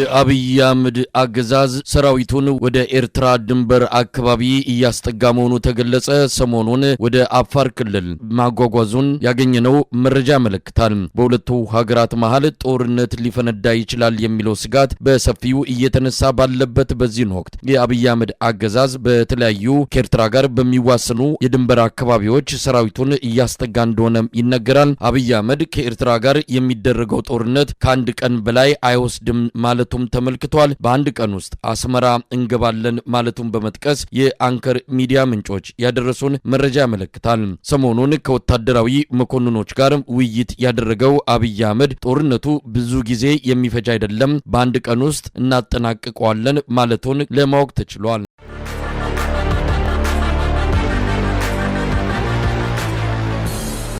የአብይ አህመድ አገዛዝ ሰራዊቱን ወደ ኤርትራ ድንበር አካባቢ እያስጠጋ መሆኑ ተገለጸ። ሰሞኑን ወደ አፋር ክልል ማጓጓዙን ያገኘነው መረጃ ያመለክታል። በሁለቱ ሀገራት መሃል ጦርነት ሊፈነዳ ይችላል የሚለው ስጋት በሰፊው እየተነሳ ባለበት በዚህ ወቅት የአብይ አህመድ አገዛዝ በተለያዩ ከኤርትራ ጋር በሚዋሰኑ የድንበር አካባቢዎች ሰራዊቱን እያስጠጋ እንደሆነ ይነገራል። አብይ አህመድ ከኤርትራ ጋር የሚደረገው ጦርነት ከአንድ ቀን በላይ አይወስድም ማለቱም ተመልክቷል። በአንድ ቀን ውስጥ አስመራ እንገባለን ማለቱን በመጥቀስ የአንከር ሚዲያ ምንጮች ያደረሱን መረጃ ያመለክታል። ሰሞኑን ከወታደራዊ መኮንኖች ጋር ውይይት ያደረገው አብይ አህመድ ጦርነቱ ብዙ ጊዜ የሚፈጅ አይደለም፣ በአንድ ቀን ውስጥ እናጠናቅቀዋለን ማለቱን ለማወቅ ተችሏል።